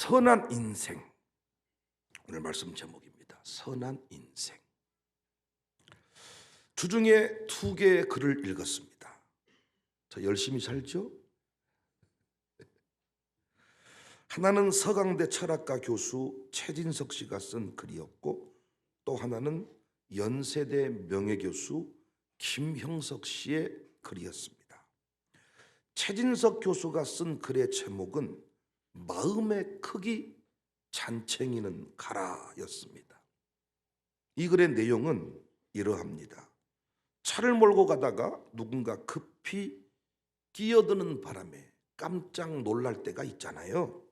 선한 인생. 오늘 말씀 제목입니다. 선한 인생. 주중에 2개의 글을 읽었습니다. 저 열심히 살죠? 하나는 서강대 철학과 교수 최진석 씨가 쓴 글이었고, 또 하나는 연세대 명예교수 김형석 씨의 글이었습니다. 최진석 교수가 쓴 글의 제목은 마음의 크기 잔챙이는 가라였습니다. 이 글의 내용은 이러합니다. 차를 몰고 가다가 누군가 급히 끼어드는 바람에 깜짝 놀랄 때가 있잖아요.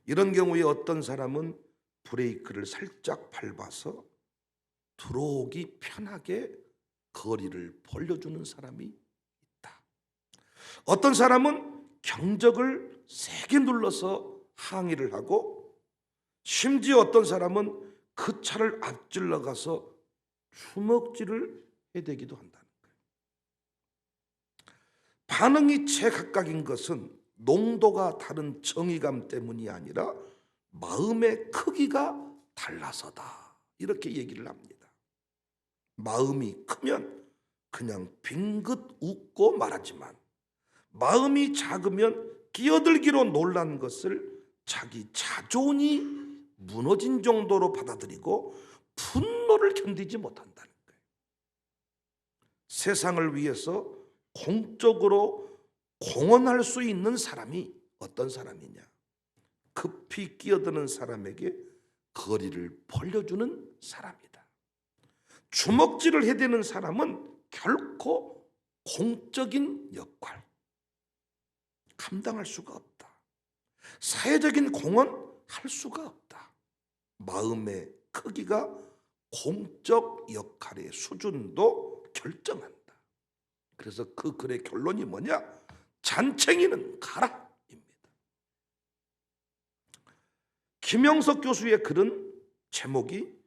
이런 경우에 어떤 사람은 브레이크를 살짝 밟아서 들어오기 편하게 거리를 벌려주는 사람이 있다. 어떤 사람은 경적을 세게 눌러서 항의를 하고, 심지어 어떤 사람은 그 차를 앞질러 가서 주먹질을 해대기도 한다는 거예요. 반응이 제각각인 것은 농도가 다른 정의감 때문이 아니라 마음의 크기가 달라서다, 이렇게 얘기를 합니다. 마음이 크면 그냥 빙긋 웃고 말하지만, 마음이 작으면 끼어들기로 놀란 것을 자기 자존이 무너진 정도로 받아들이고 분노를 견디지 못한다는 거예요. 세상을 위해서 공적으로 공헌할 수 있는 사람이 어떤 사람이냐? 급히 끼어드는 사람에게 거리를 벌려주는 사람이다. 주먹질을 해대는 사람은 결코 공적인 역할 감당할 수가 없다. 사회적인 공헌할 수가 없다. 마음의 크기가 공적 역할의 수준도 결정한다. 그래서 그 글의 결론이 뭐냐? 잔챙이는 가라입니다. 김영석 교수의 글은 제목이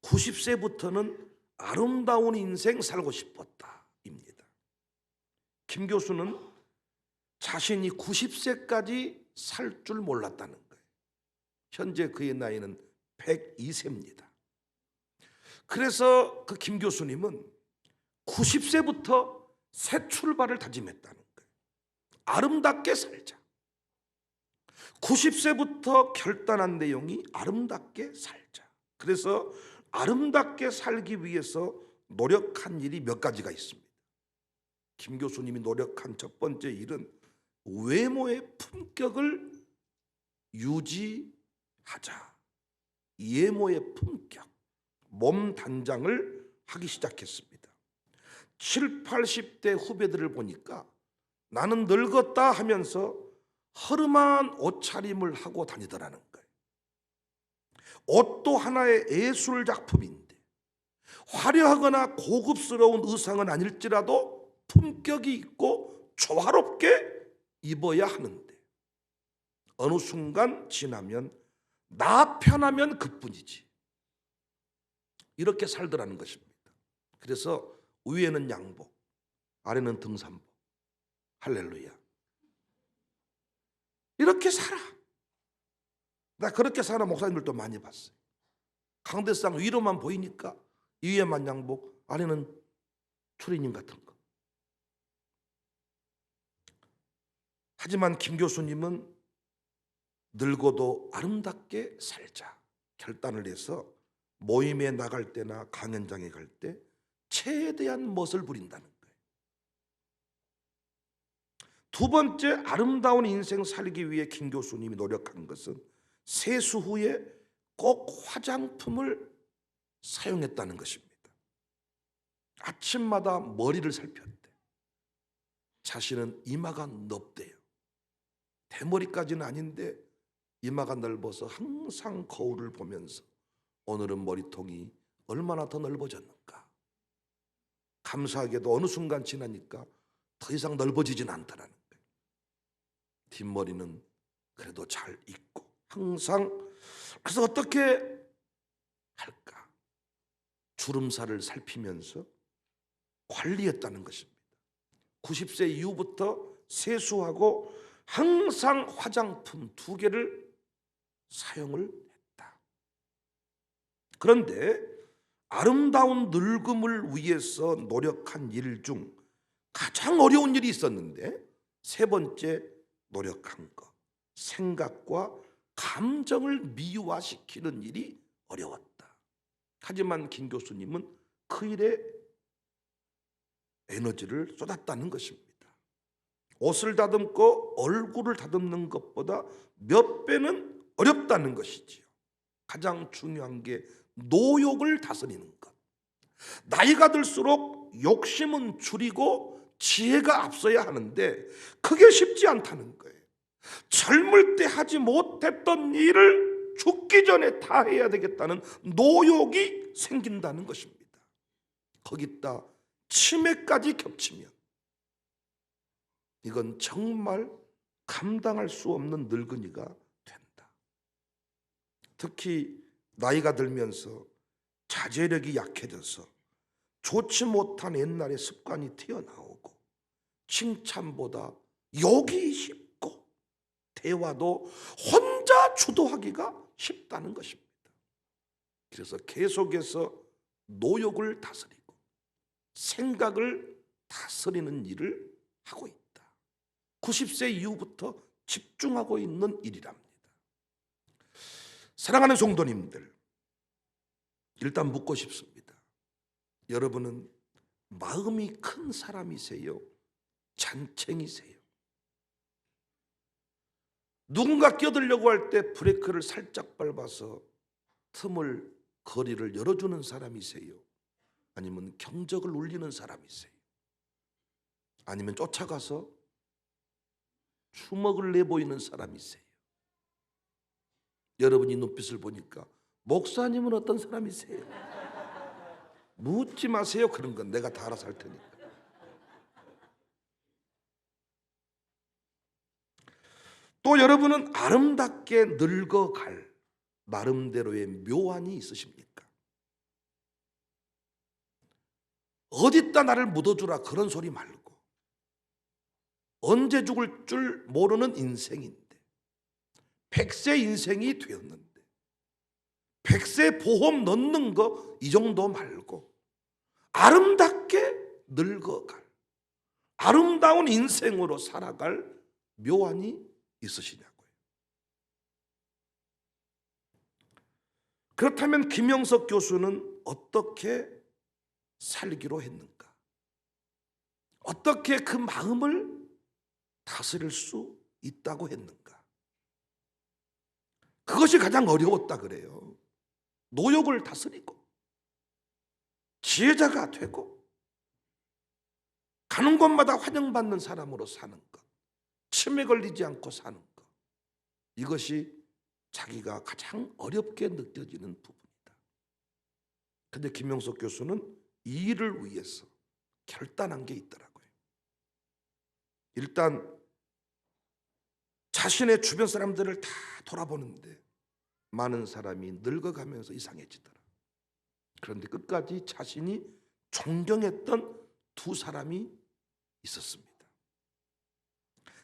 90세부터는 아름다운 인생 살고 싶었다입니다. 김 교수는 자신이 90세까지 살 줄 몰랐다는 거예요. 현재 그의 나이는 102세입니다. 그래서 그 김 교수님은 90세부터 새 출발을 다짐했다는 거예요. 아름답게 살자. 90세부터 결단한 내용이 아름답게 살자. 그래서 아름답게 살기 위해서 노력한 일이 몇 가지가 있습니다. 김 교수님이 노력한 첫 번째 일은 외모의 품격을 유지하자. 외모의 품격, 몸 단장을 하기 시작했습니다. 7, 80대 후배들을 보니까 나는 늙었다 하면서 허름한 옷차림을 하고 다니더라는 거예요. 옷도 하나의 예술 작품인데, 화려하거나 고급스러운 의상은 아닐지라도 품격이 있고 조화롭게 입어야 하는데, 어느 순간 지나면 나 편하면 그뿐이지, 이렇게 살더라는 것입니다. 그래서 위에는 양복, 아래는 등산복. 할렐루야. 이렇게 살아. 나 그렇게 사는 목사님들도 많이 봤어요. 강대상 위로만 보이니까 위에만 양복, 아래는 추리닝 같은 거. 하지만 김 교수님은 늙어도 아름답게 살자 결단을 해서 모임에 나갈 때나 강연장에 갈 때 최대한 멋을 부린다는 거예요. 두 번째, 아름다운 인생 살기 위해 김 교수님이 노력한 것은 세수 후에 꼭 화장품을 사용했다는 것입니다. 아침마다 머리를 살폈대. 자신은 이마가 넓대요. 대머리까지는 아닌데 이마가 넓어서 항상 거울을 보면서 오늘은 머리통이 얼마나 더 넓어졌는가. 감사하게도 어느 순간 지나니까 더 이상 넓어지진 않더라는 거예요. 뒷머리는 그래도 잘 있고 항상. 그래서 어떻게 할까? 주름살을 살피면서 관리했다는 것입니다. 90세 이후부터 세수하고 항상 화장품 2개를 사용을 했다. 그런데 아름다운 늙음을 위해서 노력한 일 중 가장 어려운 일이 있었는데, 세 번째 노력한 것, 생각과 감정을 미화시키는 일이 어려웠다. 하지만 김 교수님은 그 일에 에너지를 쏟았다는 것입니다. 옷을 다듬고 얼굴을 다듬는 것보다 몇 배는 어렵다는 것이지요. 가장 중요한 게 노욕을 다스리는 것. 나이가 들수록 욕심은 줄이고 지혜가 앞서야 하는데 그게 쉽지 않다는 거예요. 젊을 때 하지 못했던 일을 죽기 전에 다 해야 되겠다는 노욕이 생긴다는 것입니다. 거기다 치매까지 겹치면 이건 정말 감당할 수 없는 늙은이가 된다. 특히 나이가 들면서 자제력이 약해져서 좋지 못한 옛날의 습관이 튀어나오고 칭찬보다 욕이 쉽고 대화도 혼자 주도하기가 쉽다는 것입니다. 그래서 계속해서 노욕을 다스리고 생각을 다스리는 일을 하고 있다. 90세 이후부터 집중하고 있는 일이랍니다. 사랑하는 성도님들, 일단 묻고 싶습니다. 여러분은 마음이 큰 사람이세요? 잔챙이세요? 누군가 끼어들려고 할 때 브레이크를 살짝 밟아서 거리를 열어주는 사람이세요? 아니면 경적을 울리는 사람이세요? 아니면 쫓아가서 주먹을 내보이는 사람이세요? 여러분이 눈빛을 보니까 목사님은 어떤 사람이세요? 묻지 마세요. 그런 건 내가 다 알아서 할 테니까. 또 여러분은 아름답게 늙어갈 나름대로의 묘안이 있으십니까? 어디다 나를 묻어주라 그런 소리 말고, 언제 죽을 줄 모르는 인생인데 100세 인생이 되었는데 100세 보험 넣는 거 이 정도 말고 아름답게 늙어갈 아름다운 인생으로 살아갈 묘안이 있으시냐고요. 그렇다면 김영석 교수는 어떻게 살기로 했는가? 어떻게 그 마음을 다스릴 수 있다고 했는가? 그것이 가장 어려웠다 그래요. 노욕을 다스리고 지혜자가 되고 가는 곳마다 환영받는 사람으로 사는 것, 치매 걸리지 않고 사는 것, 이것이 자기가 가장 어렵게 느껴지는 부분이다. 그런데 김영석 교수는 이 일을 위해서 결단한 게 있더라고요. 일단 자신의 주변 사람들을 다 돌아보는데 많은 사람이 늙어가면서 이상해지더라. 그런데 끝까지 자신이 존경했던 두 사람이 있었습니다.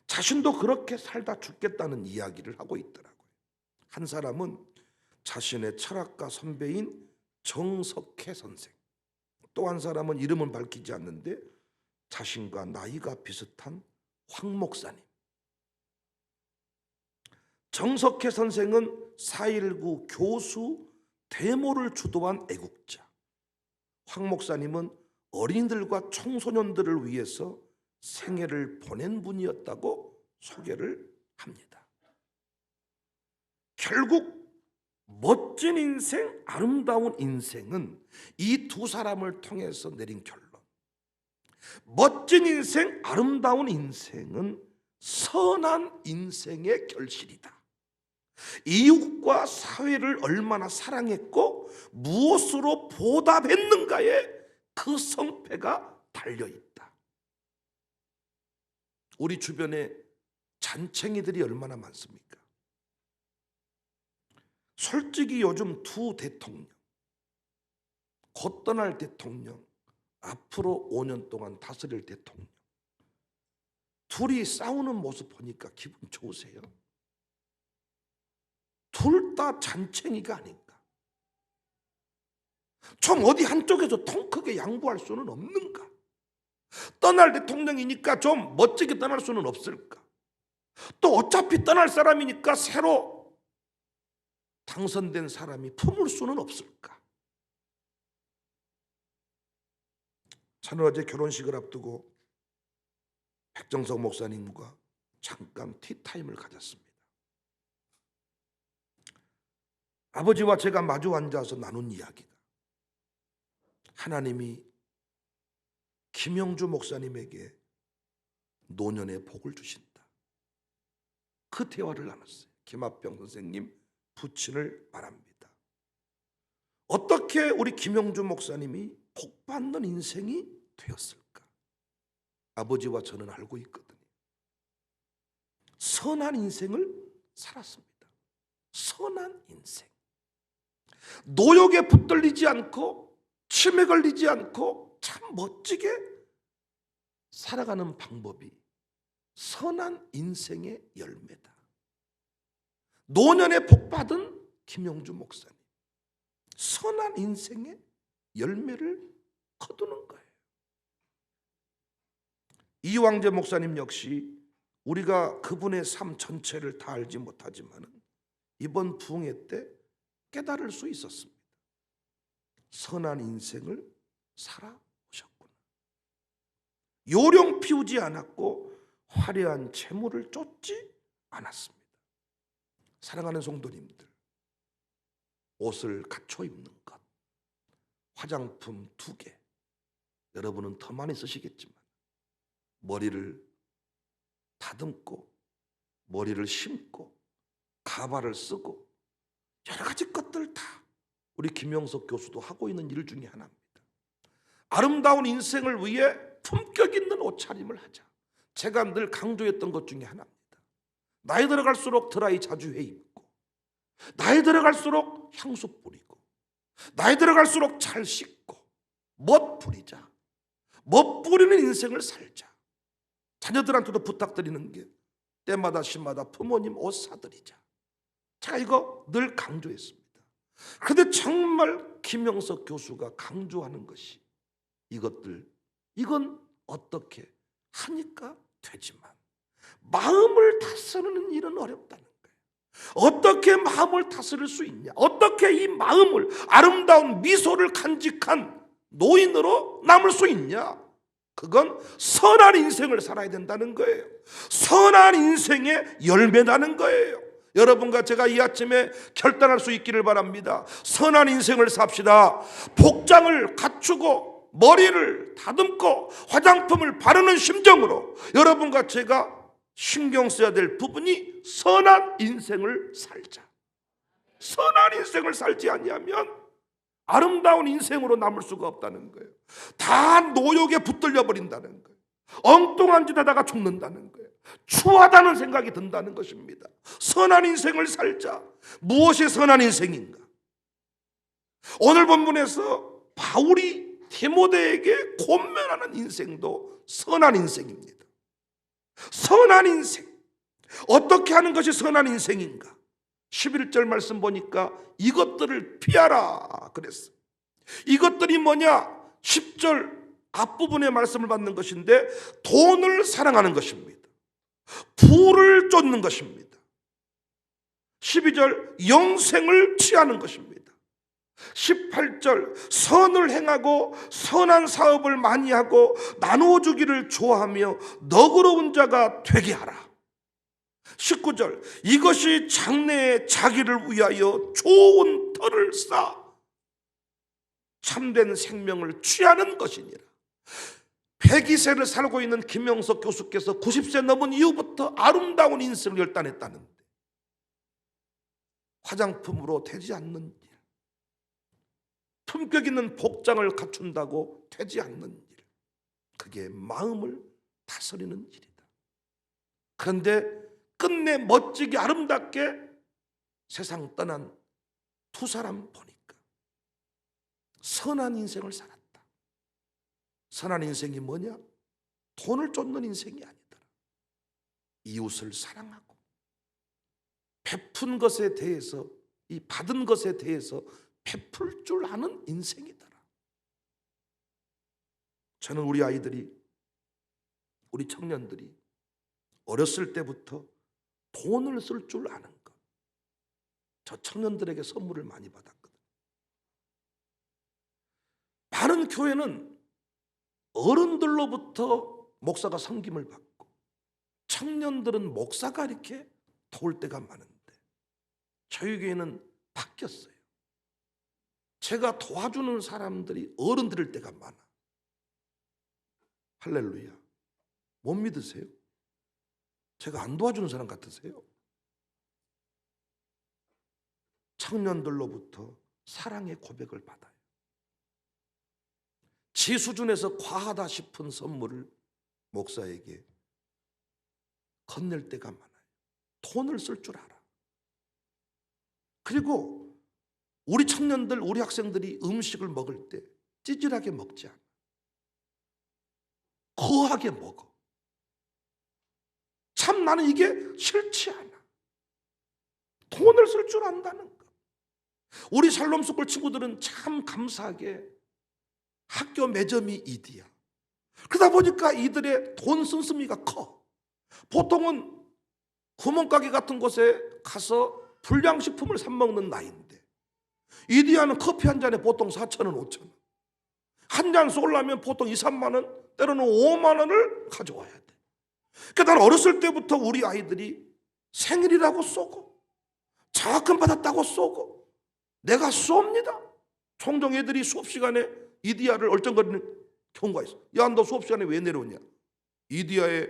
자신도 그렇게 살다 죽겠다는 이야기를 하고 있더라고요. 한 사람은 자신의 철학가 선배인 정석회 선생, 또 한 사람은 이름은 밝히지 않는데 자신과 나이가 비슷한 황 목사님. 정석회 선생은 4.19 교수 데모를 주도한 애국자, 황 목사님은 어린이들과 청소년들을 위해서 생애를 보낸 분이었다고 소개를 합니다. 결국 멋진 인생, 아름다운 인생은 이 두 사람을 통해서 내린 결론. 멋진 인생, 아름다운 인생은 선한 인생의 결실이다. 이웃과 사회를 얼마나 사랑했고 무엇으로 보답했는가에 그 성패가 달려있다. 우리 주변에 잔챙이들이 얼마나 많습니까? 솔직히 요즘 두 대통령, 곧 떠날 대통령, 앞으로 5년 동안 다스릴 대통령, 둘이 싸우는 모습 보니까 기분 좋으세요? 둘 다 잔챙이가 아닌가? 좀 어디 한쪽에서 통 크게 양보할 수는 없는가? 떠날 대통령이니까 좀 멋지게 떠날 수는 없을까? 또 어차피 떠날 사람이니까 새로 당선된 사람이 품을 수는 없을까? 저는 어제 결혼식을 앞두고 백정석 목사님과 잠깐 티타임을 가졌습니다. 아버지와 제가 마주 앉아서 나눈 이야기가, 하나님이 김영주 목사님에게 노년의 복을 주신다. 그 대화를 나눴어요. 김합병 선생님 부친을 바랍니다. 어떻게 우리 김영주 목사님이 복받는 인생이 되었을까? 아버지와 저는 알고 있거든요. 선한 인생을 살았습니다. 선한 인생. 노역에 붙들리지 않고 치매 걸리지 않고 참 멋지게 살아가는 방법이 선한 인생의 열매다. 노년에 복받은 김영주 목사님, 선한 인생의 열매를 거두는 거예요. 이왕재 목사님 역시 우리가 그분의 삶 전체를 다 알지 못하지만 이번 부흥회 때 깨달을 수 있었습니다. 선한 인생을 살아오셨구나. 요령 피우지 않았고 화려한 재물을 쫓지 않았습니다. 사랑하는 성도님들, 옷을 갖춰 입는 것, 화장품 2개, 여러분은 더 많이 쓰시겠지만 머리를 다듬고 머리를 심고 가발을 쓰고 여러 가지 것들 다 우리 김영석 교수도 하고 있는 일 중에 하나입니다. 아름다운 인생을 위해 품격 있는 옷차림을 하자. 제가 늘 강조했던 것 중에 하나입니다. 나이 들어갈수록 드라이 자주 해 입고, 나이 들어갈수록 향수 뿌리고, 나이 들어갈수록 잘 씻고, 멋 부리자. 멋 부리는 인생을 살자. 자녀들한테도 부탁드리는 게 때마다 시마다 부모님 옷 사드리자. 제가 이거 늘 강조했습니다. 그런데 정말 김영석 교수가 강조하는 것이 이건 어떻게 하니까 되지만 마음을 다스리는 일은 어렵다는 거예요. 어떻게 마음을 다스릴 수 있냐? 어떻게 이 마음을, 아름다운 미소를 간직한 노인으로 남을 수 있냐? 그건 선한 인생을 살아야 된다는 거예요. 선한 인생의 열매라는 거예요. 여러분과 제가 이 아침에 결단할 수 있기를 바랍니다. 선한 인생을 삽시다. 복장을 갖추고 머리를 다듬고 화장품을 바르는 심정으로 여러분과 제가 신경 써야 될 부분이 선한 인생을 살자. 선한 인생을 살지 아니하면 아름다운 인생으로 남을 수가 없다는 거예요. 다 노역에 붙들려 버린다는 거예요. 엉뚱한 짓 하다가 죽는다는 거예요. 추하다는 생각이 든다는 것입니다. 선한 인생을 살자. 무엇이 선한 인생인가? 오늘 본문에서 바울이 디모데에게 권면하는 인생도 선한 인생입니다. 선한 인생. 어떻게 하는 것이 선한 인생인가? 11절 말씀 보니까 이것들을 피하라 그랬어요. 이것들이 뭐냐? 10절 앞부분의 말씀을 받는 것인데 돈을 사랑하는 것입니다. 부를 쫓는 것입니다. 12절 영생을 취하는 것입니다. 18절 선을 행하고 선한 사업을 많이 하고 나누어 주기를 좋아하며 너그러운 자가 되게 하라. 19절 이것이 장래에 자기를 위하여 좋은 터를 쌓아 참된 생명을 취하는 것이니라. 102세를 살고 있는 김영석 교수께서 90세 넘은 이후부터 아름다운 인생을 결단했다는데 화장품으로 되지 않는 일, 품격 있는 복장을 갖춘다고 되지 않는 일, 그게 마음을 다스리는 일이다. 그런데 끝내 멋지게 아름답게 세상 떠난 2사람 보니까 선한 인생을 살았다. 선한 인생이 뭐냐? 돈을 쫓는 인생이 아니더라. 이웃을 사랑하고 베푼 것에 대해서 이 받은 것에 대해서 베풀 줄 아는 인생이더라. 저는 우리 아이들이, 우리 청년들이 어렸을 때부터 돈을 쓸 줄 아는 것, 저 청년들에게 선물을 많이 받았거든요. 많은 교회는 어른들로부터 목사가 섬김을 받고 청년들은 목사가 이렇게 도울 때가 많은데 저희 교회는 바뀌었어요. 제가 도와주는 사람들이 어른들일 때가 많아. 할렐루야. 못 믿으세요? 제가 안 도와주는 사람 같으세요? 청년들로부터 사랑의 고백을 받아요. 지 수준에서 과하다 싶은 선물을 목사에게 건넬 때가 많아요. 돈을 쓸 줄 알아. 그리고 우리 청년들, 우리 학생들이 음식을 먹을 때 찌질하게 먹지 않아. 거하게 먹어. 참 나는 이게 싫지 않아. 돈을 쓸 줄 안다는 거. 우리 샬롬 스쿨 친구들은 참 감사하게 학교 매점이 이디야. 그러다 보니까 이들의 돈 씀씀이가 커. 보통은 구멍가게 같은 곳에 가서 불량식품을 사 먹는 나이인데 이디야는 커피 한 잔에 보통 4,000원, 5,000원. 한 잔 쏠려면 보통 2, 3만 원, 때로는 5만 원을 가져와야 돼. 그러니까 난 어렸을 때부터 우리 아이들이 생일이라고 쏘고 장학금 받았다고 쏘고 내가 쏩니다. 종종 애들이 수업 시간에 이디야를 얼쩡거리는 경우가 있어. 야, 너 수업 시간에 왜 내려오냐? 이디야에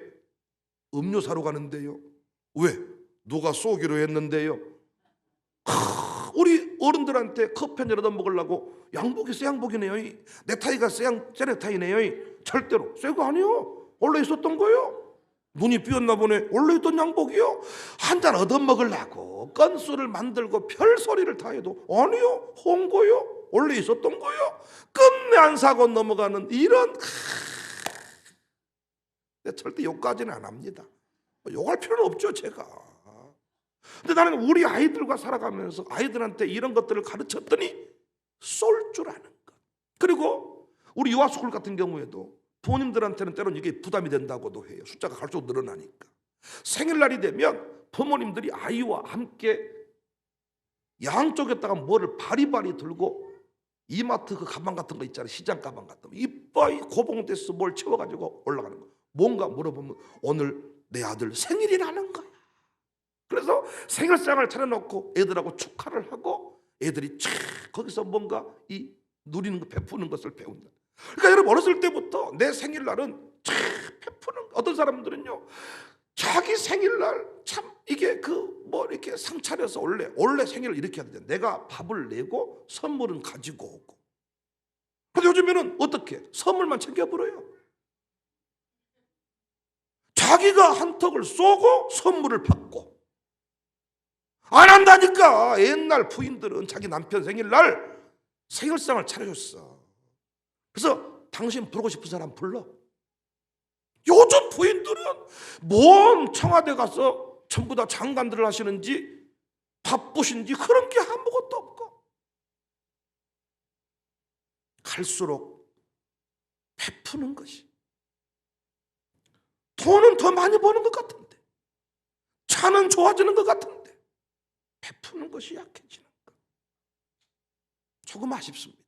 음료 사러 가는데요. 왜? 누가 쏘기로 했는데요. 우리 어른들한테 커피 한 잔 얻어 먹으려고 양복이 새 양복이네요. 넥타이가 새 넥타이네요. 절대로 새 거 아니요. 원래 있었던 거요. 눈이 삐었나 보네. 원래 있던 양복이요. 한 잔 얻어 먹으려고 건수를 만들고 별 소리를 다 해도 아니요. 홍고요. 원래 있었던 거요. 끝내 안 사고 넘어가는 이런. 절대 욕까지는 안 합니다. 욕할 필요는 없죠, 제가. 근데 나는 우리 아이들과 살아가면서 아이들한테 이런 것들을 가르쳤더니 쏠 줄 아는 것. 그리고 우리 유아스쿨 같은 경우에도 부모님들한테는 때로는 이게 부담이 된다고도 해요. 숫자가 갈수록 늘어나니까. 생일날이 되면 부모님들이 아이와 함께 양쪽에다가 뭐를 바리바리 들고 이마트 그 가방 같은 거 있잖아요. 시장 가방 같은 거. 이빠이 고봉대스 뭘 채워가지고 올라가는 거. 뭔가 물어보면 오늘 내 아들 생일이라는 거야. 그래서 생일상을 차려놓고 애들하고 축하를 하고 애들이 촥 거기서 뭔가 이 누리는 거 베푸는 것을 배운다. 그러니까 여러분 어렸을 때부터 내 생일날은 촥 베푸는 거. 어떤 사람들은요 자기 생일날 참 이게 그 뭐 이렇게 상 차려서 원래 생일을 이렇게 해야 돼. 내가 밥을 내고 선물은 가지고 오고. 근데 요즘에는 어떻게 선물만 챙겨버려요. 자기가 한턱을 쏘고 선물을 받고. 안 한다니까. 옛날 부인들은 자기 남편 생일날 생일상을 차려줬어. 그래서 당신 부르고 싶은 사람 불러. 요즘 부인들은 뭔 청와대 가서 전부 다 장관들을 하시는지 바쁘신지 그런 게 아무것도 없고. 갈수록 베푸는 것이. 돈은 더 많이 버는 것 같은데 차는 좋아지는 것 같은데 베푸는 것이 약해지는 것. 조금 아쉽습니다.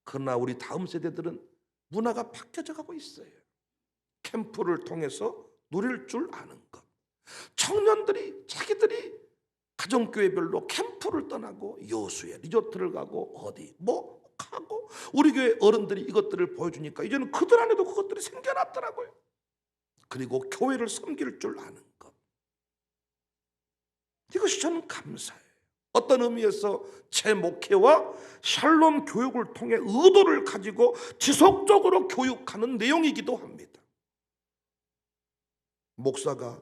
그러나 우리 다음 세대들은 문화가 바뀌어져 가고 있어요. 캠프를 통해서 누릴 줄 아는 것. 청년들이 자기들이 가정교회별로 캠프를 떠나고 여수에 리조트를 가고 어디 뭐 가고 우리 교회 어른들이 이것들을 보여주니까 이제는 그들 안에도 그것들이 생겨났더라고요. 그리고 교회를 섬길 줄 아는 것. 이것이 저는 감사해요. 어떤 의미에서 제 목회와 샬롬 교육을 통해 의도를 가지고 지속적으로 교육하는 내용이기도 합니다. 목사가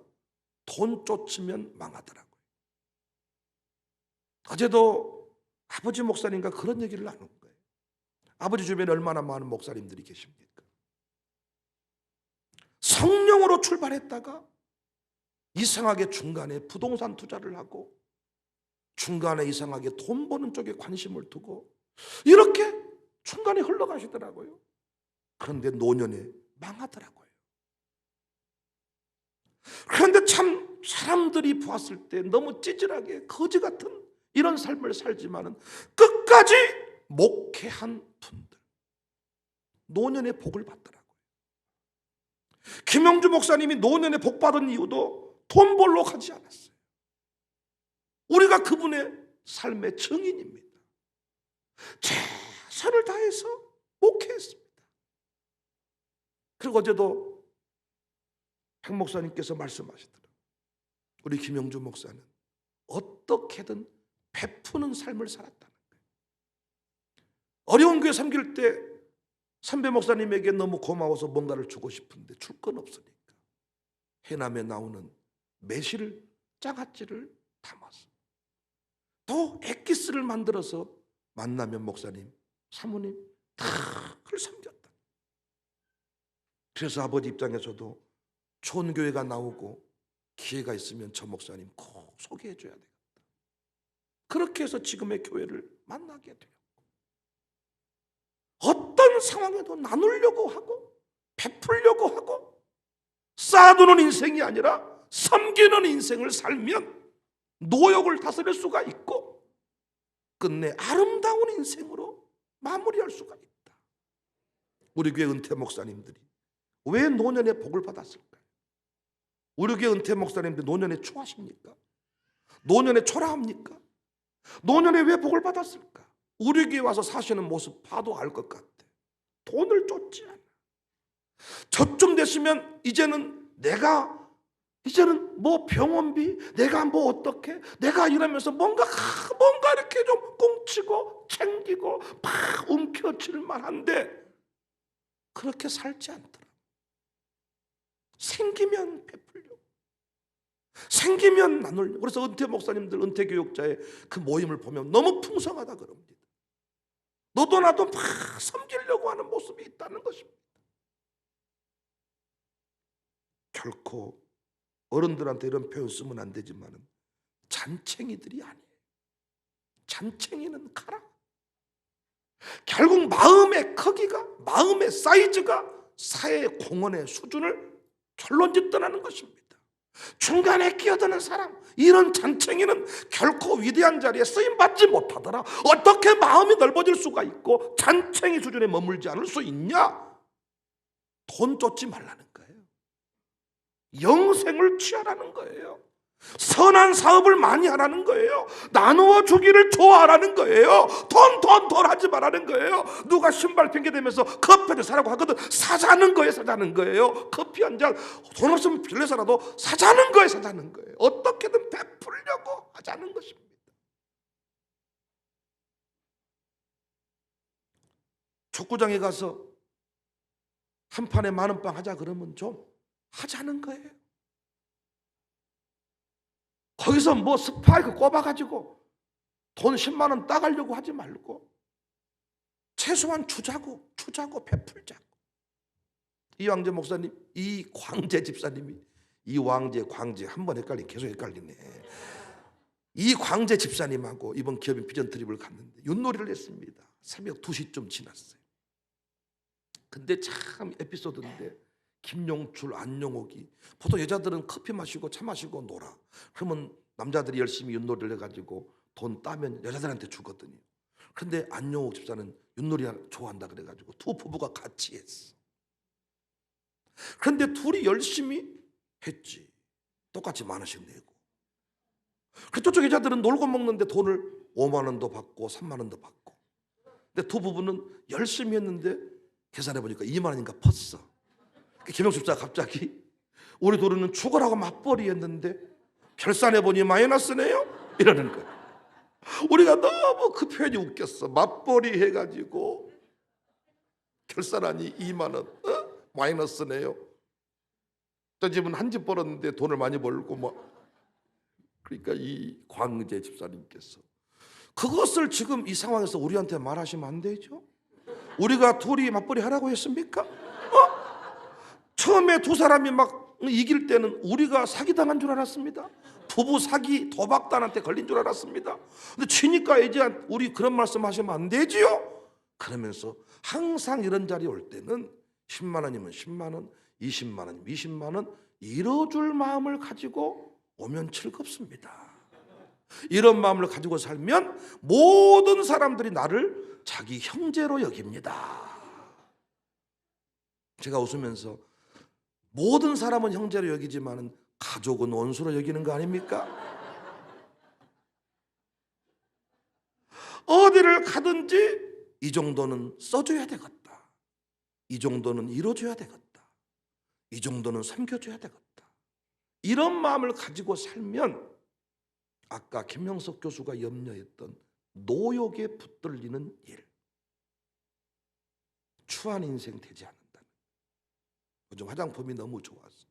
돈 쫓으면 망하더라고요. 어제도 아버지 목사님과 그런 얘기를 나눈 거예요. 아버지 주변에 얼마나 많은 목사님들이 계십니까? 성령으로 출발했다가 이상하게 중간에 부동산 투자를 하고 중간에 이상하게 돈 버는 쪽에 관심을 두고 이렇게 중간에 흘러가시더라고요. 그런데 노년에 망하더라고요. 그런데 참 사람들이 보았을 때 너무 찌질하게 거지 같은 이런 삶을 살지만은 끝까지 목회한 분들 노년의 복을 받더라고요. 김영주 목사님이 노년에 복 받은 이유도 돈 벌러 가지 않았어요. 우리가 그분의 삶의 증인입니다. 최선을 다해서 목회했습니다. 그리고 어제도 백 목사님께서 말씀하시더라고요. 우리 김영주 목사는 어떻게든 베푸는 삶을 살았다는 거예요. 어려운 교회 섬길 때 선배 목사님에게 너무 고마워서 뭔가를 주고 싶은데 줄 건 없으니까 해남에 나오는 매실 장아찌를 담아서 또 액기스를 만들어서 만나면 목사님, 사모님 다 그걸 섬겼다. 그래서 아버지 입장에서도 좋은 교회가 나오고 기회가 있으면 저 목사님 꼭 소개해 줘야 되겠다. 그렇게 해서 지금의 교회를 만나게 돼요. 어떤 상황에도 나누려고 하고 베풀려고 하고 쌓아두는 인생이 아니라 섬기는 인생을 살면 노역을 다스릴 수가 있고 끝내 아름다운 인생으로 마무리할 수가 있다. 우리 교회 은퇴 목사님들이 왜 노년의 복을 받았을까요? 우리 교회 은퇴 목사님들 노년에 초하십니까? 노년에 초라합니까? 노년에 왜 복을 받았을까? 우리 교회 와서 사시는 모습 봐도 알 것 같아. 돈을 쫓지 않아. 저쯤 됐으면 이제는 뭐 병원비, 내가 뭐 어떻게, 내가 이러면서 뭔가 이렇게 좀 꽁치고 챙기고 막 움켜쥘 만한데 그렇게 살지 않더라. 생기면 베풀려고, 생기면 나누려고. 그래서 은퇴 목사님들, 은퇴 교육자의 그 모임을 보면 너무 풍성하다 그럽니다. 너도 나도 막 섬기려고 하는 모습이 있다는 것입니다. 결코 어른들한테 이런 표현 쓰면 안 되지만 잔챙이들이 아니에요. 잔챙이는 가라. 결국 마음의 크기가, 마음의 사이즈가 사회 공헌의 수준을 결론짓더라는 것입니다. 중간에 끼어드는 사람, 이런 잔챙이는 결코 위대한 자리에 쓰임받지 못하더라. 어떻게 마음이 넓어질 수가 있고 잔챙이 수준에 머물지 않을 수 있냐? 돈 쫓지 말라는 거예요. 영생을 취하라는 거예요. 선한 사업을 많이 하라는 거예요. 나누어 주기를 좋아하라는 거예요. 돈 하지 말라는 거예요. 누가 신발 핑계대면서 커피를 사라고 하거든. 사자는 거예요. 커피 한 잔 돈 없으면 빌려서라도 사자는 거예요. 어떻게든 베풀려고 하자는 것입니다. 족구장에 가서 한 판에 10,000원 빵 하자 그러면 좀 하자는 거예요. 거기서 뭐 스파이크 꼽아가지고 돈 10만 원 따가려고 하지 말고 최소한 주자고 베풀자고. 이왕재 목사님, 이광재 집사님이, 광재 한번 헷갈리네, 계속 헷갈리네. 이광재 집사님하고 이번 기업인 비전 트립을 갔는데 윷놀이를 했습니다. 새벽 2시쯤 지났어요. 근데 참 에피소드인데 김용출, 안용옥이 보통 여자들은 커피 마시고 차 마시고 놀아. 그러면 남자들이 열심히 윷놀이를 해가지고 돈 따면 여자들한테 주거든요. 그런데 안용옥 집사는 윷놀이 좋아한다 그래가지고 두 부부가 같이 했어. 그런데 둘이 열심히 했지. 똑같이 10,000원씩 내고. 그 저쪽 여자들은 놀고 먹는데 돈을 5만 원도 받고 3만 원도 받고. 근데 두 부부는 열심히 했는데 계산해 보니까 2만 원인가 펐어. 김영수 집사가 갑자기 우리 둘은 죽으라고 맞벌이 했는데 결산해 보니 마이너스네요? 이러는 거야. 우리가 너무 그 표현이 웃겼어. 맞벌이 해가지고 결산하니 2만 원, 마이너스네요. 저 집은 한 집 벌었는데 돈을 많이 벌고 뭐. 그러니까 이 광재 집사님께서 그것을 지금 이 상황에서 우리한테 말하시면 안 되죠. 우리가 둘이 맞벌이 하라고 했습니까? 처음에 두 사람이 막 이길 때는 우리가 사기당한 줄 알았습니다. 부부 사기 도박단한테 걸린 줄 알았습니다. 근데 치니까 이제 우리 그런 말씀 하시면 안 되지요. 그러면서 항상 이런 자리에 올 때는 10만 원이면 10만 원, 20만 원이면 20만 원 잃어줄 마음을 가지고 오면 즐겁습니다. 이런 마음을 가지고 살면 모든 사람들이 나를 자기 형제로 여깁니다. 제가 웃으면서 모든 사람은 형제로 여기지만 가족은 원수로 여기는 거 아닙니까? 어디를 가든지 이 정도는 써줘야 되겠다. 이 정도는 이뤄줘야 되겠다. 이 정도는 섬겨줘야 되겠다. 이런 마음을 가지고 살면 아까 김형석 교수가 염려했던 노욕에 붙들리는 일, 추한 인생 되지 않는다는. 요즘 화장품이 너무 좋아서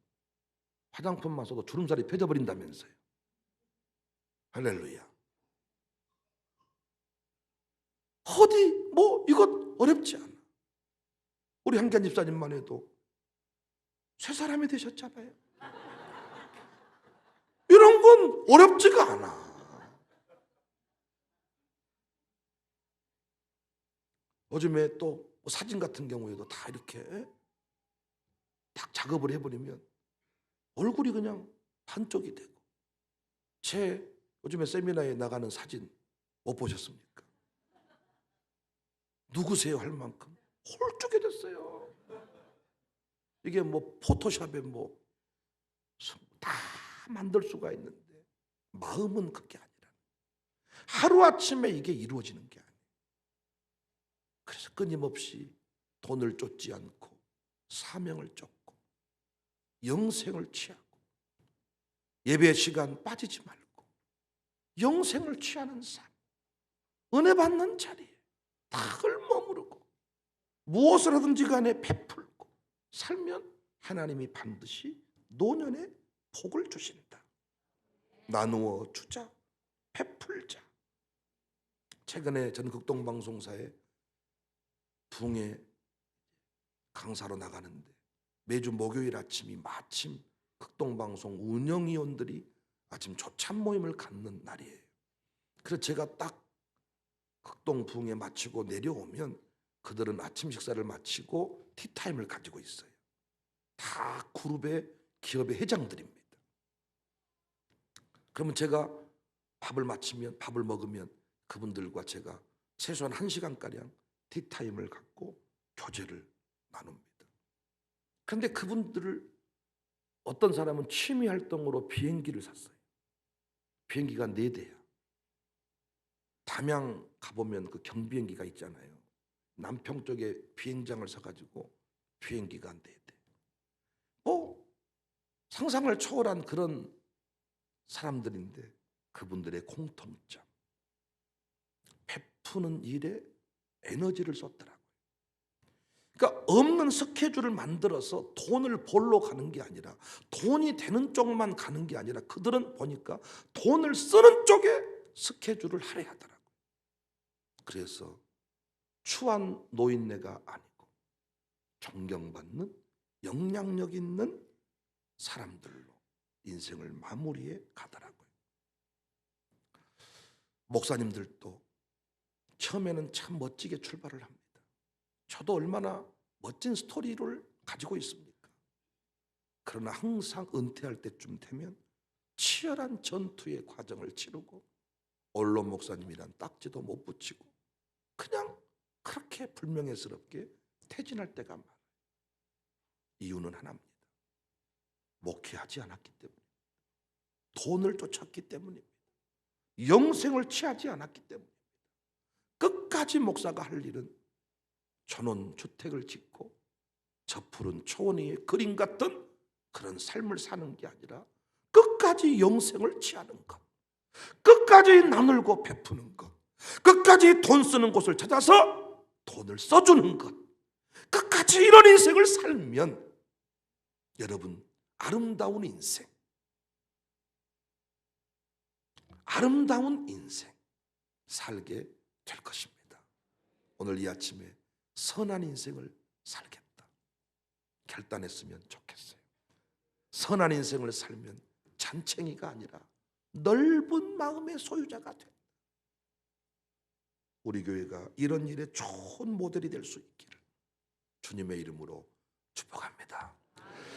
화장품만 써도 주름살이 펴져버린다면서요. 할렐루야. 어디 뭐 이것 어렵지 않아. 우리 한기한 집사님만 해도 새 사람이 되셨잖아요. 이런 건 어렵지가 않아. 요즘에 또 사진 같은 경우에도 다 이렇게 딱 작업을 해버리면 얼굴이 그냥 한쪽이 되고. 제 요즘에 세미나에 나가는 사진 못 보셨습니까? 누구세요 할 만큼 홀쭉해 됐어요. 이게 뭐 포토샵에 뭐 다 만들 수가 있는데 마음은 그게 아니라 하루아침에 이게 이루어지는 게 아니에요. 그래서 끊임없이 돈을 쫓지 않고 사명을 쫓고 영생을 취하고 예배 시간 빠지지 말고 영생을 취하는 삶, 은혜 받는 자리에 늘 머무르고 무엇을 하든지 간에 베풀고 살면 하나님이 반드시 노년에 복을 주신다. 나누어 주자, 베풀자. 최근에 저는 극동방송사에 붕에 강사로 나가는데 매주 목요일 아침이 마침 극동방송 운영위원들이 아침 조찬 모임을 갖는 날이에요. 그래서 제가 딱 극동붕에 마치고 내려오면 그들은 아침 식사를 마치고 티타임을 가지고 있어요. 다 그룹의 기업의 회장들입니다. 그러면 제가 밥을 먹으면 그분들과 제가 최소한 1시간가량 티타임을 갖고 교제를 나눕니다. 그런데 그분들을 어떤 사람은 취미 활동으로 비행기를 샀어요. 비행기가 4대야. 담양 가보면 그 경비행기가 있잖아요. 남평 쪽에 비행장을 사가지고 비행기가 4대. 뭐 상상을 초월한 그런 사람들인데 그분들의 공통점, 베푸는 일에 에너지를 쏟더라고요. 그러니까 없는 스케줄을 만들어서 돈을 벌러 가는 게 아니라 돈이 되는 쪽만 가는 게 아니라 그들은 보니까 돈을 쓰는 쪽에 스케줄을 할애하더라고요. 그래서 추한 노인네가 아니고 존경받는 영향력 있는 사람들로 인생을 마무리해 가더라고요. 목사님들도 처음에는 참 멋지게 출발을 합니다. 저도 얼마나 멋진 스토리를 가지고 있습니까? 그러나 항상 은퇴할 때쯤 되면 치열한 전투의 과정을 치르고 언론 목사님이란 딱지도 못 붙이고 그냥 그렇게 불명예스럽게 퇴진할 때가 많아요. 이유는 하나입니다. 목회하지 않았기 때문입니다. 돈을 쫓았기 때문입니다. 영생을 취하지 않았기 때문입니다. 끝까지 목사가 할 일은 전원 주택을 짓고 저 푸른 초원의 그림 같은 그런 삶을 사는 게 아니라 끝까지 영생을 취하는 것, 끝까지 나누고 베푸는 것, 끝까지 돈 쓰는 곳을 찾아서 돈을 써주는 것, 끝까지 이런 인생을 살면 여러분 아름다운 인생, 아름다운 인생 살게 될 것입니다. 오늘 이 아침에 선한 인생을 살겠다 결단했으면 좋겠어요. 선한 인생을 살면 잔챙이가 아니라 넓은 마음의 소유자가 돼. 우리 교회가 이런 일에 좋은 모델이 될 수 있기를 주님의 이름으로 축복합니다.